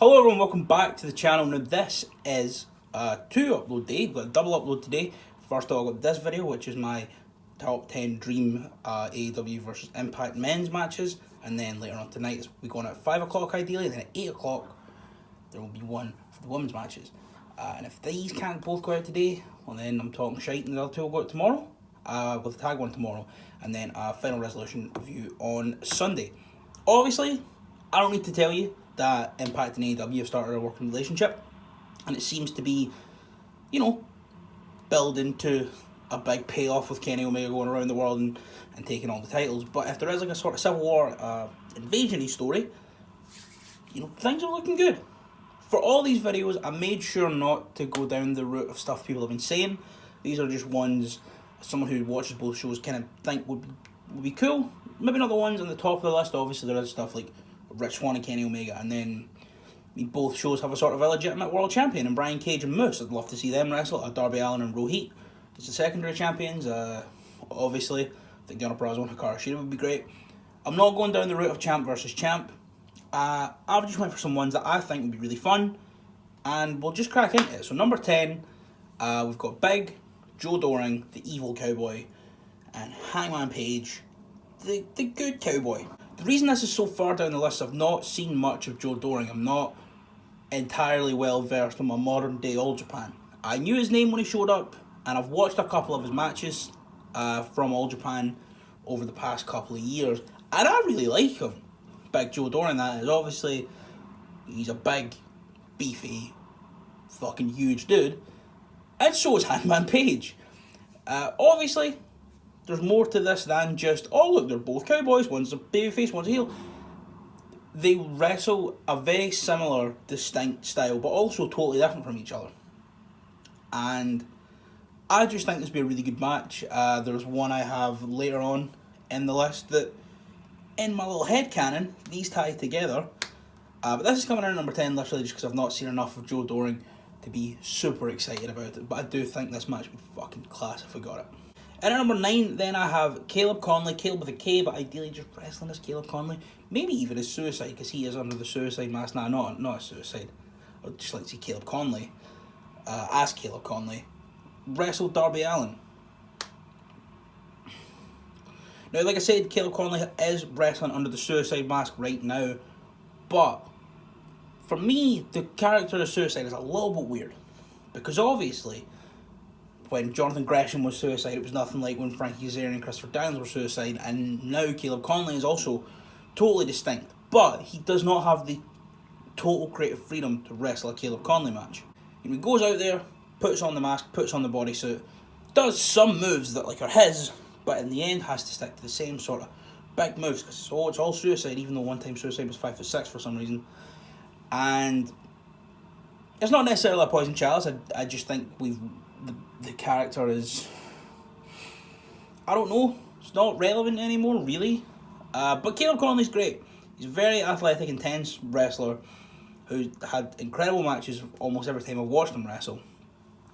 Hello everyone, welcome back to the channel. Now this is a 2 upload day. We've got a double upload today. First of all, I got this video, which is my top 10 dream AEW versus Impact men's matches. And then later on tonight, we're going at 5 o'clock ideally, and then at 8 o'clock there will be one for the women's matches. And if these can't both go out today, well then I'm talking shite, and the other two will go out tomorrow, with the tag one tomorrow. And then a final resolution review on Sunday. Obviously, I don't need to tell you that Impact and AEW have started a working relationship, and it seems to be, building to a big payoff with Kenny Omega going around the world and taking all the titles. But if there is like a sort of Civil War invasion-y story, things are looking good. For all these videos, I made sure not to go down the route of stuff people have been saying. These are just ones someone who watches both shows kind of think would be cool. Maybe not the ones on the top of the list. Obviously, there is stuff like Rich Swann and Kenny Omega, and then both shows have a sort of illegitimate world champion in Brian Cage and Moose. I'd love to see them wrestle. Darby Allin and Rohit as the secondary champions. Obviously, I think Deonna Purrazzo and Hikaru Shida would be great. I'm not going down the route of champ versus champ. I've just went for some ones that I think would be really fun, and we'll just crack into it. So number 10, we've got Big, Joe Doering, the evil cowboy, and Hangman Page, the good cowboy. The reason this is so far down the list, I've not seen much of Joe Doering. I'm not entirely well versed in my modern day All Japan. I knew his name when he showed up, and I've watched a couple of his matches from All Japan over the past couple of years, and I really like him. Big Joe Doering, that is. Obviously, he's a big, beefy, fucking huge dude, and so is Hangman Page. Obviously, there's more to this than just, oh look, they're both cowboys, one's a babyface, one's a heel. They wrestle a very similar, distinct style, but also totally different from each other. And I just think this would be a really good match. There's one I have later on in the list that, in my little headcanon, these tie together. But this is coming in at number 10, literally just because I've not seen enough of Joe Doering to be super excited about it. But I do think this match would be fucking class if we got it. And at number 9, then I have Caleb Conley, Caleb with a K, but ideally just wrestling as Caleb Conley. Maybe even as Suicide, because he is under the Suicide mask. Nah, not as Suicide. I'd just like to see Caleb Conley, as Caleb Conley, wrestle Darby Allin. Now, like I said, Caleb Conley is wrestling under the Suicide mask right now, but for me, the character of Suicide is a little bit weird, because obviously, when Jonathan Gresham was Suicide, it was nothing like when Frankie Kazarian and Christopher Downs were Suicide, and now Caleb Conley is also totally distinct, but he does not have the total creative freedom to wrestle a Caleb Conley match. He goes out there, puts on the mask, puts on the bodysuit, does some moves that are his, but in the end has to stick to the same sort of big moves, because it's all Suicide, even though one time Suicide was 5'6" for some reason. And it's not necessarily a poison chalice. I just think the character is, I don't know, it's not relevant anymore, really. But Caleb Conley's great. He's a very athletic, intense wrestler who's had incredible matches almost every time I've watched him wrestle.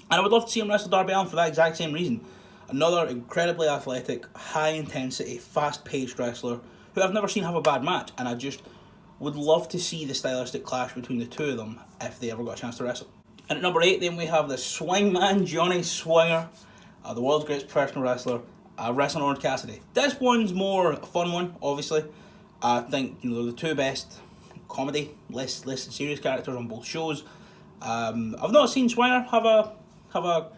And I would love to see him wrestle Darby Allin for that exact same reason. Another incredibly athletic, high-intensity, fast-paced wrestler who I've never seen have a bad match, and I just would love to see the stylistic clash between the two of them if they ever got a chance to wrestle. And at number 8, then we have the Swingman Johnny Swinger, the world's greatest professional wrestler, wrestling Orange Cassidy. This one's more a fun one, obviously. I think they're the two best comedy, less serious characters on both shows. I've not seen Swinger have a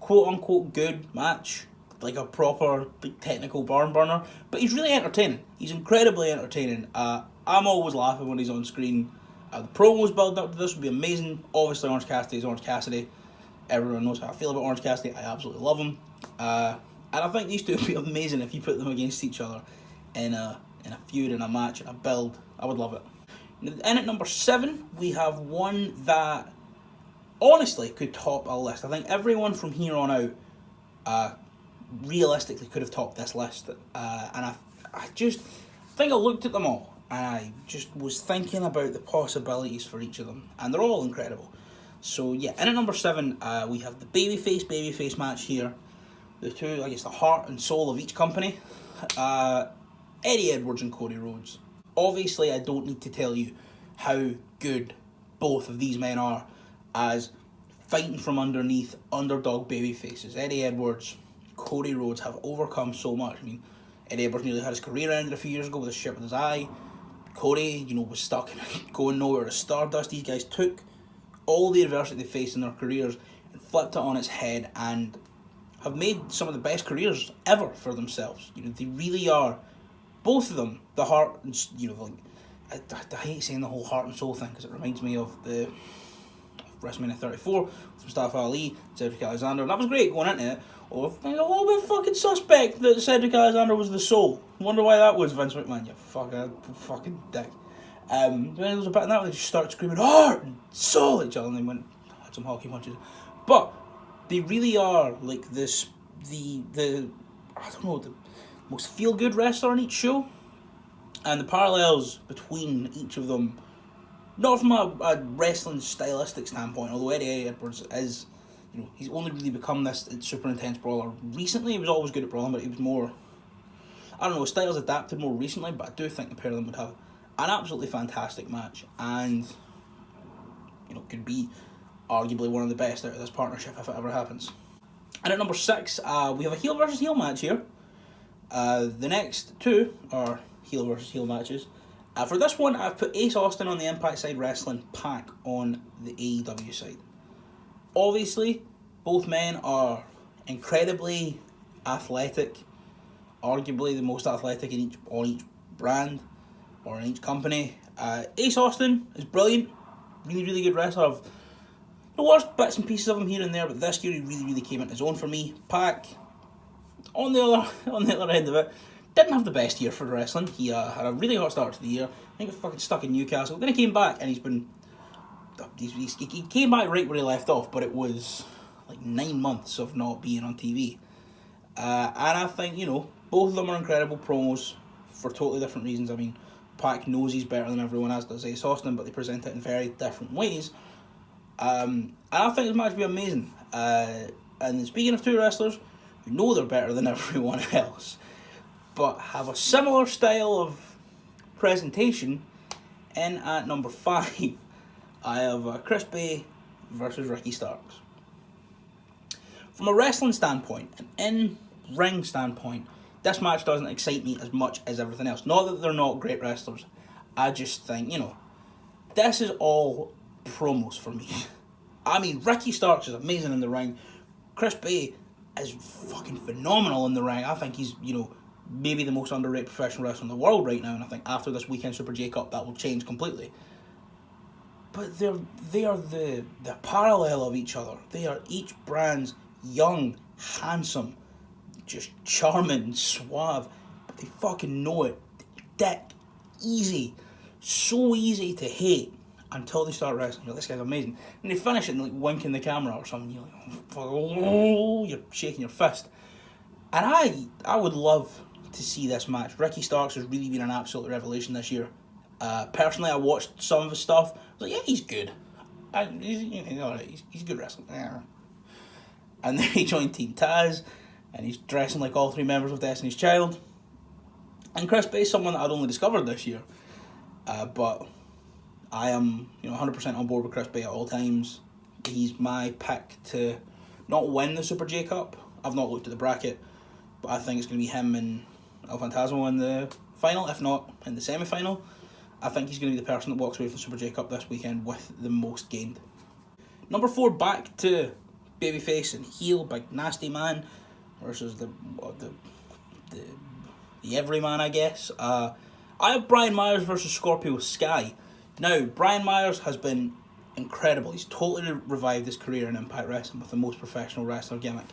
quote unquote good match, like a proper technical barn burner, but he's really entertaining. He's incredibly entertaining. I'm always laughing when he's on screen. The promos building up to this would be amazing. Obviously, Orange Cassidy is Orange Cassidy. Everyone knows how I feel about Orange Cassidy. I absolutely love him. And I think these two would be amazing if you put them against each other in a feud, in a match, in a build. I would love it. And at number 7, we have one that honestly could top a list. I think everyone from here on out realistically could have topped this list. And I just think I looked at them all, and I just was thinking about the possibilities for each of them, and they're all incredible. So yeah, and at number 7, we have the babyface match here. The two, I guess, the heart and soul of each company. Eddie Edwards and Cody Rhodes. Obviously, I don't need to tell you how good both of these men are as fighting from underneath underdog baby faces. Eddie Edwards, Cody Rhodes have overcome so much. I mean, Eddie Edwards nearly had his career ended a few years ago with a shit with his eye. Cody, was stuck in going nowhere to Stardust. These guys took all the adversity they faced in their careers and flipped it on its head and have made some of the best careers ever for themselves. They really are, both of them, the heart, I hate saying the whole heart and soul thing because it reminds me of the WrestleMania 34 with Mustafa Ali, Cedric Alexander, and that was great going into it. Oh, a little bit fucking suspect that Cedric Alexander was the soul. Wonder why that was, Vince McMahon, you fucking dick. When there was a bit in that, they just started screaming heart and soul at each other, and they had some hockey punches. But they really are like this, the most feel good wrestler on each show, and the parallels between each of them, not from a wrestling stylistic standpoint, although Eddie Edwards is, he's only really become this super intense brawler recently. He was always good at brawling, but he was more, his style's adapted more recently, but I do think the pair of them would have an absolutely fantastic match, and could be arguably one of the best out of this partnership if it ever happens. And at number 6, we have a heel versus heel match here. The next two are heel versus heel matches. For this one, I've put Ace Austin on the Impact side, Wrestling, Pac on the AEW side. Obviously, both men are incredibly athletic, arguably the most athletic on each brand or in each company. Ace Austin is brilliant, really, really good wrestler. I've watched bits and pieces of him here and there, but this year he really, really came into his own for me. Pac, on the other end of it, didn't have the best year for wrestling. He had a really hot start to the year. I think he got fucking stuck in Newcastle. Then he came back and he came back right where he left off, but it was like 9 months of not being on TV. And I think, both of them are incredible promos for totally different reasons. I mean, Pac knows he's better than everyone, as does Ace Austin, but they present it in very different ways. And I think this match will be amazing. And speaking of two wrestlers who know they're better than everyone else, but have a similar style of presentation, in at number 5, I have Chris Bay versus Ricky Starks. From a wrestling standpoint, an in-ring standpoint, this match doesn't excite me as much as everything else. Not that they're not great wrestlers. I just think, this is all promos for me. I mean, Ricky Starks is amazing in the ring. Chris Bay is fucking phenomenal in the ring. I think he's, maybe the most underrated professional wrestler in the world right now, and I think after this weekend Super J Cup that will change completely. But they are the parallel of each other. They are each brand's young, handsome, just charming, suave, but they fucking know it. Dick, easy, so easy to hate until they start wrestling. This guy's amazing. And they finish it and winking the camera or something. You're like, you're shaking your fist. And I would love to see this match. Ricky Starks has really been an absolute revelation this year. Personally, I watched some of his stuff. I was like, yeah, he's good. He's a good wrestler. Yeah. And then he joined Team Taz, and he's dressing like all 3 members of Destiny's Child. And Chris Bay is someone that I'd only discovered this year. But I am 100% on board with Chris Bay at all times. He's my pick to not win the Super J Cup. I've not looked at the bracket, but I think it's going to be him and El Phantasmo in the final, if not in the semi-final. I think he's going to be the person that walks away from the Super J Cup this weekend with the most gained. Number 4, back to babyface and heel, big nasty man versus the everyman, I guess. I have Brian Myers versus Scorpio Sky. Now, Brian Myers has been incredible. He's totally revived his career in Impact Wrestling with the most professional wrestler gimmick.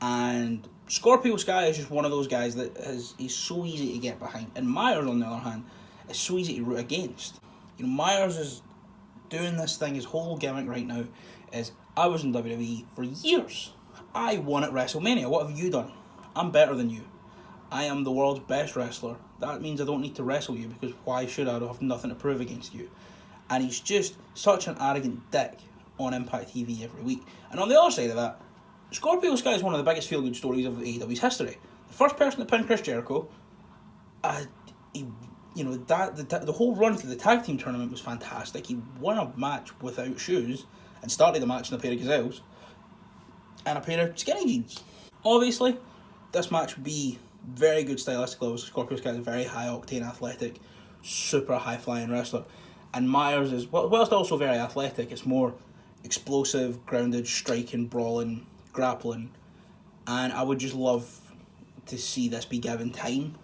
And Scorpio Sky is just one of those guys that he's so easy to get behind. And Myers, on the other hand, is so easy to root against. Myers is doing this thing, his whole gimmick right now is, I was in WWE for years. I won at WrestleMania. What have you done? I'm better than you. I am the world's best wrestler. That means I don't need to wrestle you, because why should I? I have nothing to prove against you. And he's just such an arrogant dick on Impact TV every week. And on the other side of that, Scorpio Sky is one of the biggest feel-good stories of AEW's history. The first person to pin Chris Jericho, the whole run through the tag team tournament was fantastic. He won a match without shoes and started the match in a pair of gazelles and a pair of skinny jeans. Obviously, this match would be very good stylistic levels. Scorpio's got a very high octane athletic, super high flying wrestler, and Myers is, whilst also very athletic, it's more explosive, grounded, striking, brawling, grappling, and I would just love to see this be given time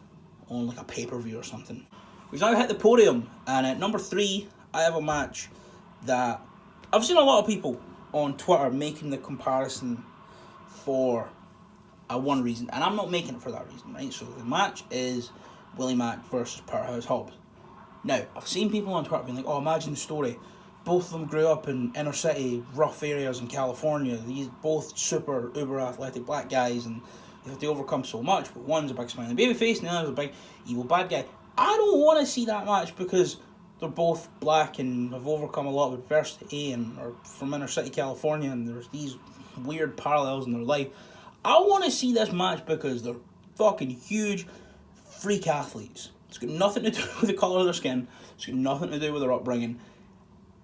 on like a pay-per-view or something. We've now hit the podium, and at number 3, I have a match that I've seen a lot of people on Twitter making the comparison for one reason, and I'm not making it for that reason, right? So the match is Willie Mack versus Powerhouse Hobbs. Now, I've seen people on Twitter being like, oh, imagine the story. Both of them grew up in inner city, rough areas in California. These both super, uber athletic black guys, and they have to overcome so much, but one's a big smiling babyface and the other's a big evil bad guy. I don't want to see that match because they're both black and have overcome a lot of adversity and are from inner city California, and there's these weird parallels in their life. I want to see this match because they're fucking huge freak athletes. It's got nothing to do with the colour of their skin. It's got nothing to do with their upbringing.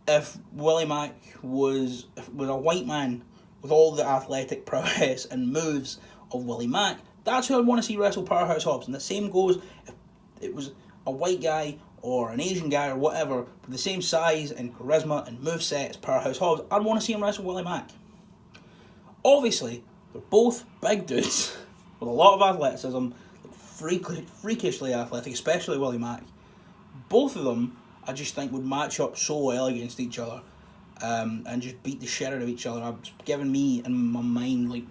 If Willie Mack was a white man with all the athletic prowess and moves of Willie Mack, that's who I'd want to see wrestle Powerhouse Hobbs. And the same goes if it was a white guy or an Asian guy or whatever with the same size and charisma and moveset as Powerhouse Hobbs, I'd want to see him wrestle Willie Mack. Obviously, they're both big dudes with a lot of athleticism, freakishly athletic, especially Willie Mack. Both of them, I just think, would match up so well against each other, and just beat the shit out of each other. It's given me in my mind, like,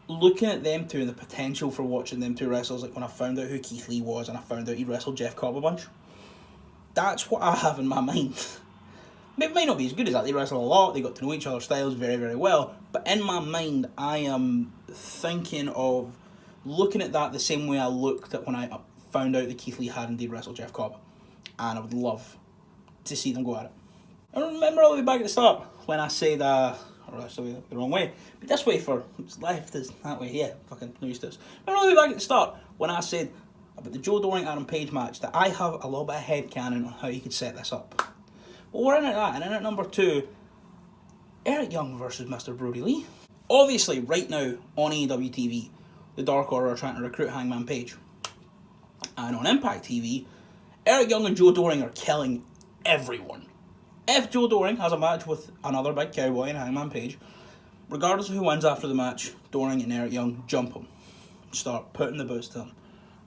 looking at them two and the potential for watching them two wrestlers, like when I found out who Keith Lee was and I found out he wrestled Jeff Cobb a bunch. That's what I have in my mind. It might not be as good as that. They wrestle a lot, they got to know each other's styles very, very well, but in my mind, I am thinking of looking at that the same way I looked at when I found out that Keith Lee had indeed wrestled Jeff Cobb, and I would love to see them go at it. I remember all the way back at the start when I said, or that's the wrong way, but this way for left is that way, yeah, fucking no use to this. Remember all the way back at the start when I said about the Joe Doering Adam Page match that I have a little bit of headcanon on how you could set this up. Well, we're in at that, and in at number 2, Eric Young versus Mr. Brody Lee. Obviously, right now on AEW TV, the Dark Order are trying to recruit Hangman Page. And on IMPACT TV, Eric Young and Joe Doering are killing everyone. If Joe Doering has a match with another big cowboy and Hangman Page, regardless of who wins after the match, Doering and Eric Young jump him. Start putting the boots to him.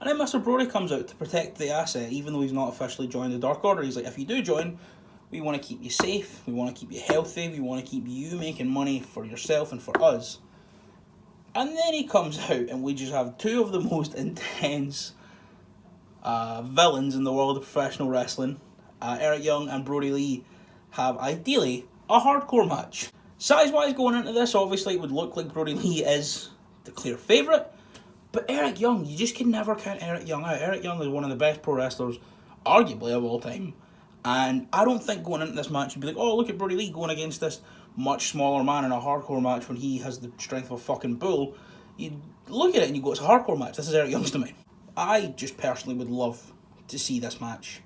And then Mr. Brody comes out to protect the asset, even though he's not officially joined the Dark Order. He's like, if you do join, we want to keep you safe, we want to keep you healthy, we want to keep you making money for yourself and for us. And then he comes out and we just have two of the most intense villains in the world of professional wrestling. Eric Young and Brody Lee have, ideally, a hardcore match. Size-wise going into this, obviously it would look like Brody Lee is the clear favourite, but Eric Young, you just can never count Eric Young out. Eric Young is one of the best pro wrestlers, arguably, of all time. And I don't think going into this match you'd be like, oh, look at Brody Lee going against this much smaller man in a hardcore match when he has the strength of a fucking bull. You look at it and you go, it's a hardcore match. This is Eric Young's domain. I just personally would love to see this match,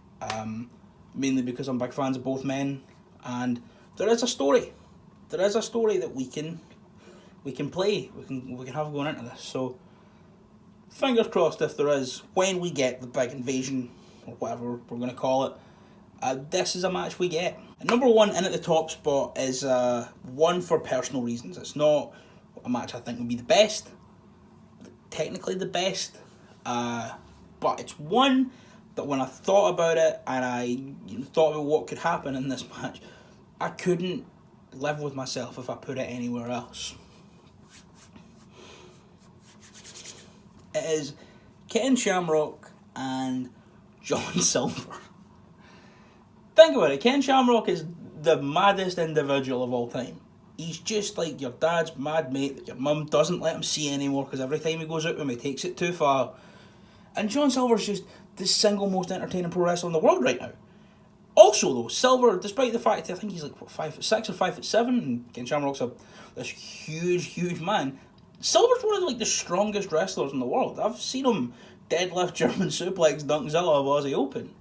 mainly because I'm big fans of both men, and there is a story. There is a story that we can play. We can have going into this. So fingers crossed if there is, when we get the big invasion or whatever we're going to call it. This is a match we get. And number 1 in at the top spot is one for personal reasons. It's not a match I think would be the best, technically the best, but it's one that when I thought about it and I thought about what could happen in this match, I couldn't live with myself if I put it anywhere else. It is Ken Shamrock and John Silver. Think about it, Ken Shamrock is the maddest individual of all time. He's just like your dad's mad mate that your mum doesn't let him see anymore because every time he goes out with him he takes it too far. And John Silver's just the single most entertaining pro wrestler in the world right now. Also though, Silver, despite the fact I think he's like 5'6" or 5'7", and Ken Shamrock's this huge man, Silver's one of like the strongest wrestlers in the world. I've seen him deadlift German suplex Dunkzilla of Aussie Open.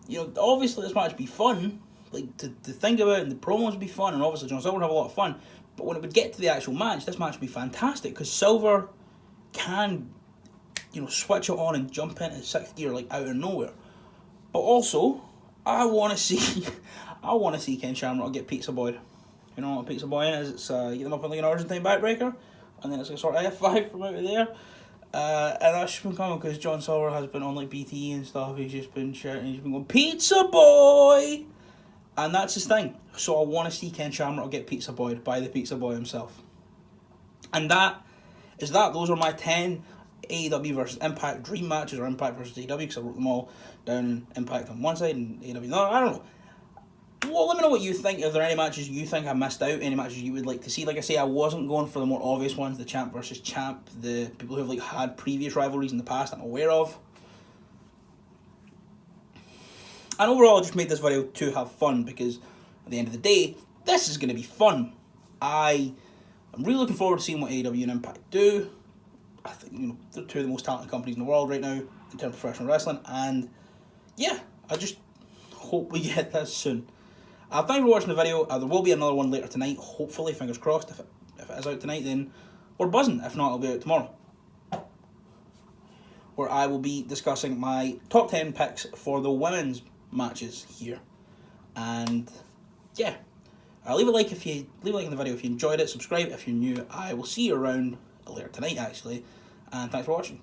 You know, obviously this match would be fun, like to think about it, and the promos would be fun, and obviously John Silver would have a lot of fun. But when it would get to the actual match, this match would be fantastic because Silver can, you know, switch it on and jump into sixth gear like out of nowhere. But also, I want to see Ken Shamrock get Pizza Boy. You know what Pizza Boy is? It's get them up in like an Argentine backbreaker, and then it's a sort of F5 from out of there. And that's just been coming because John Silver has been on like BTE and stuff. He's just been shouting, he's been going, Pizza Boy! And that's his thing. So I want to see Ken Shamrock get Pizza Boy by the Pizza Boy himself. And that is that. Those are my 10 AEW versus Impact dream matches, or Impact versus AEW, because I wrote them all down in Impact on one side and AEW on the other. I don't know. Well, let me know what you think. Are there any matches you think I missed out? Any matches you would like to see? Like I say, I wasn't going for the more obvious ones, the champ versus champ, the people who have like had previous rivalries in the past I'm aware of. And overall, I just made this video to have fun because at the end of the day, this is going to be fun. I'm really looking forward to seeing what AEW and Impact do. I think, you know, they're two of the most talented companies in the world right now in terms of professional wrestling, and yeah, I just hope we get this soon. Thank you for watching the video. There will be another one later tonight, hopefully, fingers crossed. If it is out tonight, then we're buzzing. If not, it'll be out tomorrow, where I will be discussing my top 10 picks for the women's matches here. And yeah, leave a like in the video if you enjoyed it. Subscribe if you're new. I will see you around later tonight, actually. And thanks for watching.